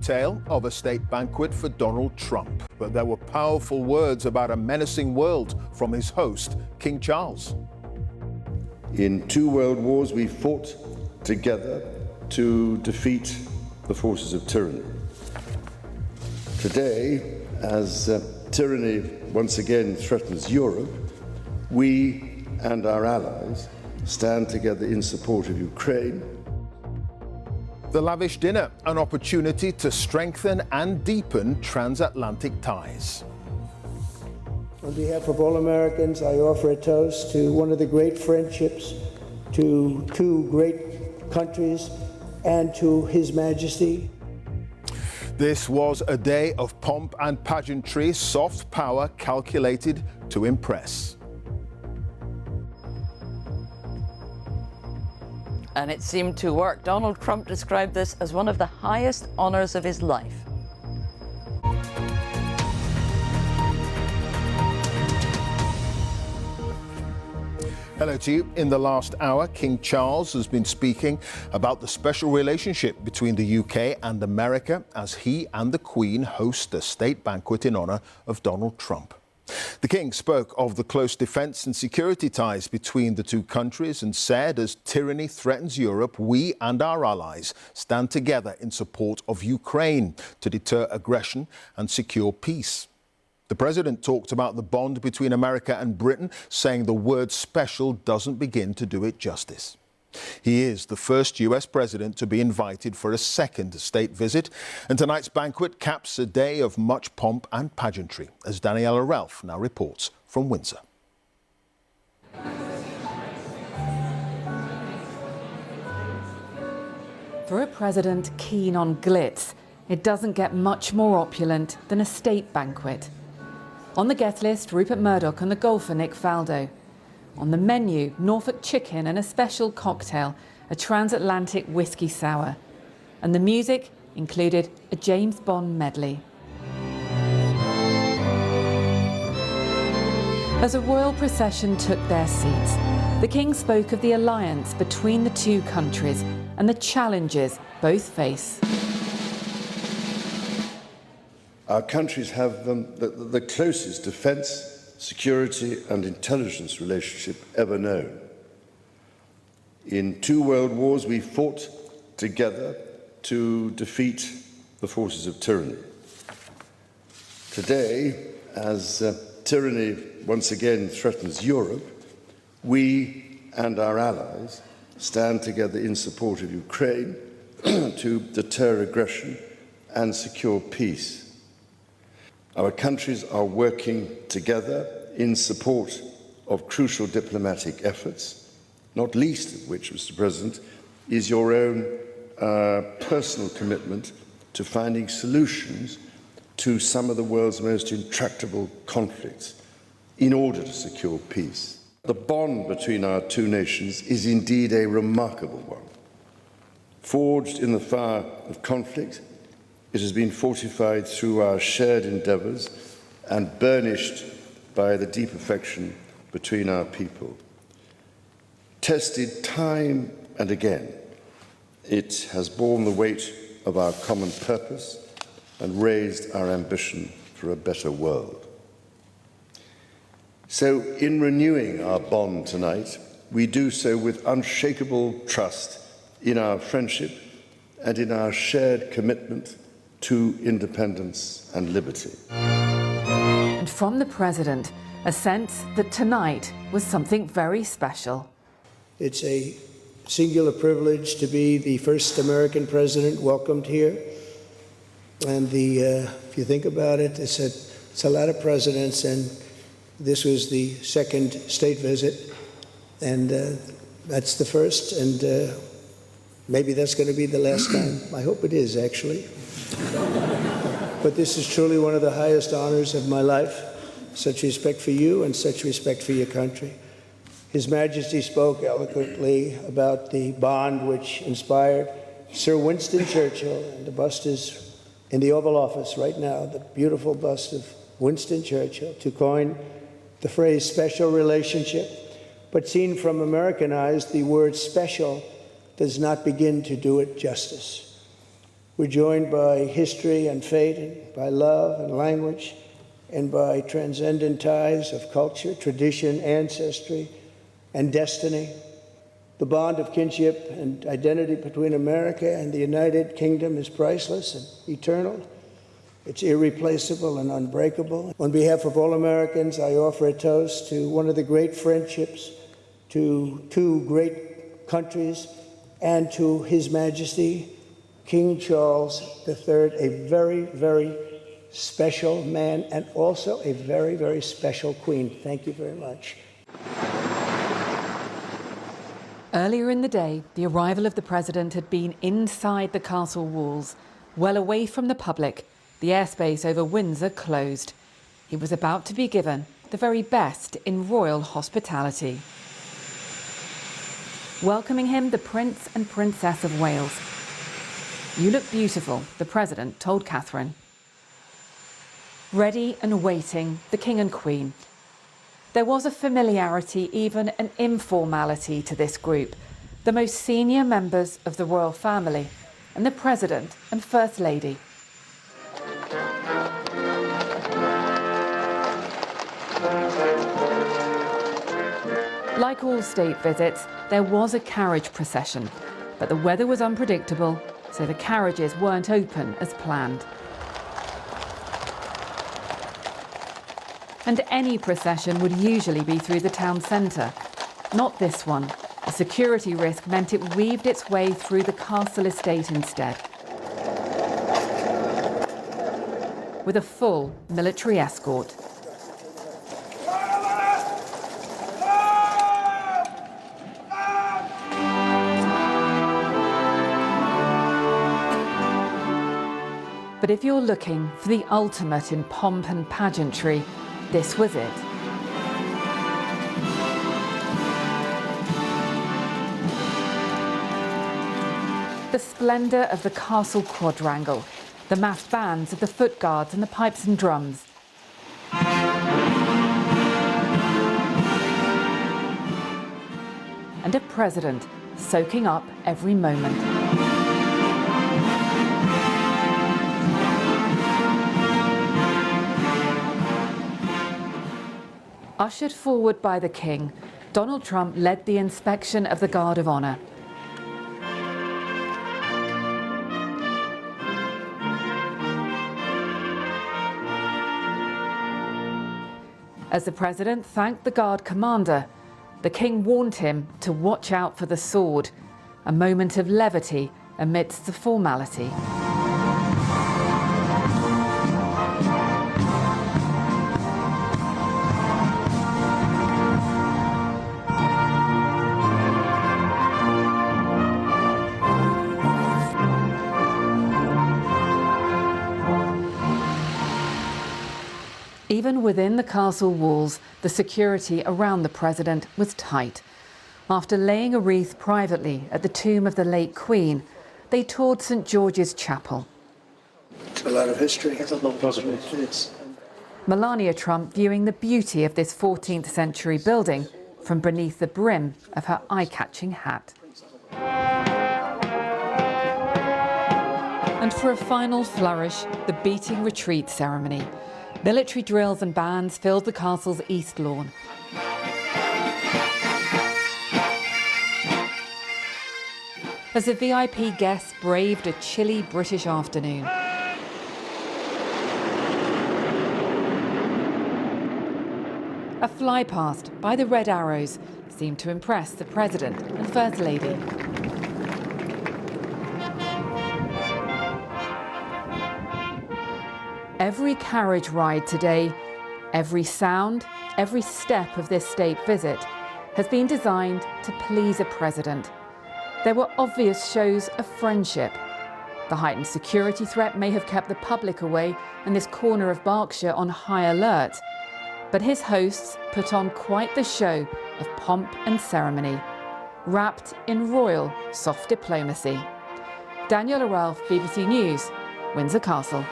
Tale of a state banquet for Donald Trump, but there were powerful words about a menacing world from his host, King Charles. In 2 world wars, we fought together to defeat the forces of tyranny. Today, as tyranny once again threatens Europe, we and our allies stand together in support of Ukraine. The lavish dinner, an opportunity to strengthen and deepen transatlantic ties. On behalf of all Americans, I offer a toast to one of the great friendships, to 2 great countries, and to His Majesty. This was a day of pomp and pageantry, soft power calculated to impress. And it seemed to work. Donald Trump described this as one of the highest honors of his life. Hello to you. In the last hour, King Charles has been speaking about the special relationship between the UK and America as he and the Queen host a state banquet in honour of Donald Trump. The King spoke of the close defence and security ties between the 2 countries and said, as tyranny threatens Europe, we and our allies stand together in support of Ukraine to deter aggression and secure peace. The President talked about the bond between America and Britain, saying the word special doesn't begin to do it justice. He is the first US president to be invited for a second state visit, and tonight's banquet caps a day of much pomp and pageantry, as Daniela Ralph now reports from Windsor. For a president keen on glitz, it doesn't get much more opulent than a state banquet. On the guest list, Rupert Murdoch and the golfer Nick Faldo. On the menu, Norfolk chicken and a special cocktail, a transatlantic whiskey sour. And the music included a James Bond medley. As a royal procession took their seats, the King spoke of the alliance between the 2 countries and the challenges both face. Our countries have the closest defence, security and intelligence relationship ever known. In 2 world wars, we fought together to defeat the forces of tyranny. Today, as tyranny once again threatens Europe, we and our allies stand together in support of Ukraine to deter aggression and secure peace. Our countries are working together in support of crucial diplomatic efforts, not least of which, Mr. President, is your own personal commitment to finding solutions to some of the world's most intractable conflicts in order to secure peace. The bond between our 2 nations is indeed a remarkable one. Forged in the fire of conflict, it has been fortified through our shared endeavours and burnished by the deep affection between our people. Tested time and again, it has borne the weight of our common purpose and raised our ambition for a better world. So, in renewing our bond tonight, we do so with unshakable trust in our friendship and in our shared commitment to independence and liberty. And from the President, a sense that tonight was something very special. It's a singular privilege to be the first American president welcomed here. And if you think about it, it's a lot of presidents, and this was the second state visit, and that's the first, and maybe that's going to be the last time. I hope it is, actually. But this is truly one of the highest honors of my life. Such respect for you and such respect for your country. His Majesty spoke eloquently about the bond which inspired Sir Winston Churchill, and the bust is in the Oval Office right now, the beautiful bust of Winston Churchill, to coin the phrase special relationship. But seen from American eyes, the word special does not begin to do it justice. We're joined by history and fate, and by love and language, and by transcendent ties of culture, tradition, ancestry, and destiny. The bond of kinship and identity between America and the United Kingdom is priceless and eternal. It's irreplaceable and unbreakable. On behalf of all Americans, I offer a toast to one of the great friendships, to two great countries, and to His Majesty, King Charles III, a very, very special man, and also a very, very special queen. Thank you very much. Earlier in the day, the arrival of the president had been inside the castle walls, well away from the public, the airspace over Windsor closed. He was about to be given the very best in royal hospitality. Welcoming him, the Prince and Princess of Wales. "You look beautiful," the president told Catherine. Ready and waiting, the King and Queen. There was a familiarity, even an informality to this group, the most senior members of the royal family and the President and First Lady. Like all state visits, there was a carriage procession, but the weather was unpredictable, so the carriages weren't open as planned. And any procession would usually be through the town centre. Not this one. A security risk meant it weaved its way through the castle estate instead, with a full military escort. But if you're looking for the ultimate in pomp and pageantry, this was it. The splendour of the castle quadrangle, the massed bands of the foot guards and the pipes and drums. And a president soaking up every moment. Ushered forward by the King, Donald Trump led the inspection of the Guard of Honour. As the President thanked the Guard commander, the King warned him to watch out for the sword, a moment of levity amidst the formality. Even within the castle walls, the security around the president was tight. After laying a wreath privately at the tomb of the late Queen, they toured St George's Chapel. It's a lot of history. It's a lot of history. Melania Trump viewing the beauty of this 14th century building from beneath the brim of her eye-catching hat. And for a final flourish, the beating retreat ceremony. Military drills and bands filled the castle's east lawn. As the VIP guests braved a chilly British afternoon. A flypast by the Red Arrows seemed to impress the President and First Lady. Every carriage ride today, every sound, every step of this state visit has been designed to please a president. There were obvious shows of friendship. The heightened security threat may have kept the public away and this corner of Berkshire on high alert. But his hosts put on quite the show of pomp and ceremony, wrapped in royal soft diplomacy. Daniela Ralph, BBC News, Windsor Castle.